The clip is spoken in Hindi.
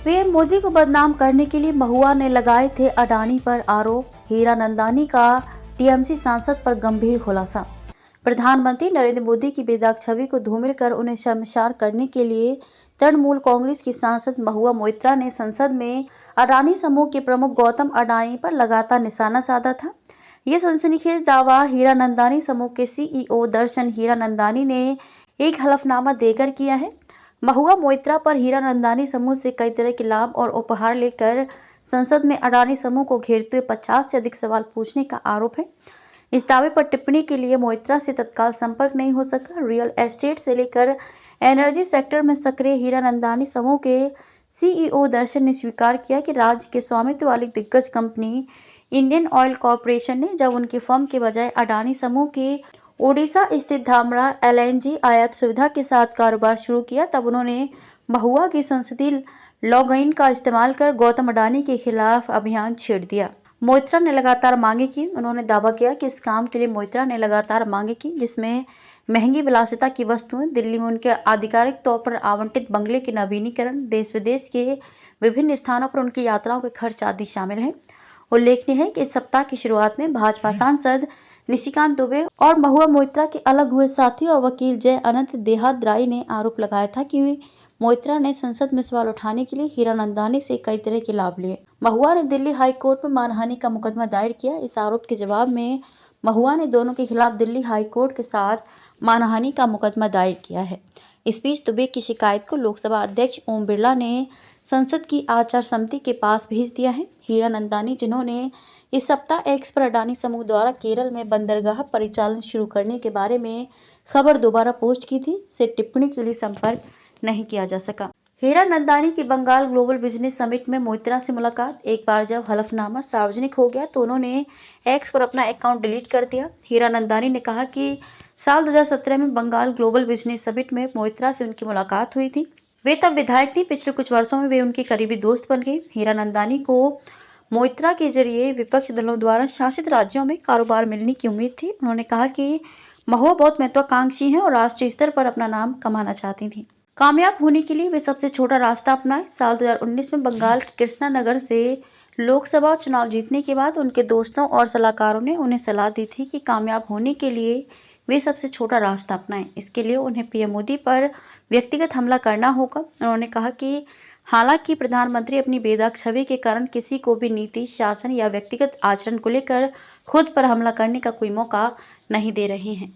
पीएम मोदी को बदनाम करने के लिए महुआ ने लगाए थे अडानी पर आरोप। हीरानंदानी का टीएमसी सांसद पर गंभीर खुलासा। प्रधानमंत्री नरेंद्र मोदी की बेदाग छवि को धूमिल कर उन्हें शर्मसार करने के लिए तृणमूल कांग्रेस की सांसद महुआ मोइत्रा ने संसद में अडानी समूह के प्रमुख गौतम अडानी पर लगातार निशाना साधा था। ये सनसनीखेज दावा हीरानंदानी समूह के सीईओ दर्शन हीरानंदानी ने एक हलफनामा देकर किया है। महुआ मोइत्रा पर हीरानंदानी समूह से कई तरह के लाभ और उपहार लेकर संसद में अडानी समूह को घेरते हुए 50 से अधिक सवाल पूछने का आरोप है। इस दावे पर टिप्पणी के लिए मोइत्रा से तत्काल संपर्क नहीं हो सका। रियल एस्टेट से लेकर एनर्जी सेक्टर में सक्रिय हीरानंदानी समूह के सीईओ दर्शन ने स्वीकार किया कि राज्य के स्वामित्व वाली दिग्गज कंपनी इंडियन ऑयल कॉरपोरेशन ने जब उनकी फर्म के बजाय अडानी समूह की ओडिशा स्थित धामरा एलएनजी आयात सुविधा के साथ कारोबार शुरू किया, तब उन्होंने महुआ की संसदीय लॉगिन का इस्तेमाल कर गौतम अडानी के खिलाफ अभियान छेड़ दिया। मोइत्रा ने लगातार मांगे की। उन्होंने दावा किया कि इस काम के लिए मोइत्रा ने लगातार मांगे की, जिसमें महंगी विलासिता की वस्तुएं, दिल्ली में उनके आधिकारिक तौर पर आवंटित बंगले के नवीनीकरण, देश विदेश के विभिन्न स्थानों पर उनकी यात्राओं के खर्च आदि शामिल हैं। उल्लेखनीय है कि इस सप्ताह की शुरुआत में भाजपा सांसद निशिकांत दुबे और महुआ मोइत्रा के अलग हुए साथी और वकील जय अनंत देहाद्राई ने आरोप लगाया था कि मोइत्रा ने संसद में सवाल उठाने के लिए हीरानंदानी से कई तरह के लाभ लिए। महुआ ने दिल्ली हाई कोर्ट में मानहानि का मुकदमा दायर किया। इस आरोप के जवाब में महुआ ने दोनों के खिलाफ दिल्ली हाई कोर्ट के साथ मानहानि का मुकदमा दायर किया है। इस बीच दुबे की शिकायत को लोकसभा अध्यक्ष ओम बिरला ने संसद की आचार समिति के पास भेज दिया है। हीरानंदानी, जिन्होंने इस सप्ताह एक्स पर अडानी समूह द्वारा केरल में बंदरगाह परिचालन शुरू करने के बारे में खबर दोबारा पोस्ट की थी, से टिप्पणी के लिए संपर्क नहीं किया जा सका। हीरानंदानी की बंगाल ग्लोबल बिजनेस समिट में मोइत्रा से मुलाकात। एक बार जब हलफनामा सार्वजनिक हो गया तो उन्होंने एक्स पर अपना अकाउंट डिलीट कर दिया। हीरानंदानी ने कहा कि साल 2017 में बंगाल ग्लोबल बिजनेस समिट में मोइत्रा से उनकी मुलाकात हुई थी। वे तब विधायक थी। पिछले कुछ वर्षों में वे उनके करीबी दोस्त बन गए। हीरानंदानी को मोइत्रा के जरिए विपक्ष दलों द्वारा शासित राज्यों में कारोबार मिलने की उम्मीद थी। उन्होंने कहा कि महुआ बहुत महत्वाकांक्षी हैं और राष्ट्रीय स्तर पर अपना नाम कमाना चाहती थी। कामयाब होने के लिए वे सबसे छोटा रास्ता अपनाए। साल 2019 में बंगाल के कृष्णा नगर से लोकसभा चुनाव जीतने के बाद उनके दोस्तों और सलाहकारों ने उन्हें सलाह दी थी कि कामयाब होने के लिए वे सबसे छोटा रास्ता अपनाएं। इसके लिए उन्हें पीएम मोदी पर व्यक्तिगत हमला करना होगा। उन्होंने कहा कि हालांकि प्रधानमंत्री अपनी बेदाग छवि के कारण किसी को भी नीति, शासन या व्यक्तिगत आचरण को लेकर खुद पर हमला करने का कोई मौका नहीं दे रहे हैं।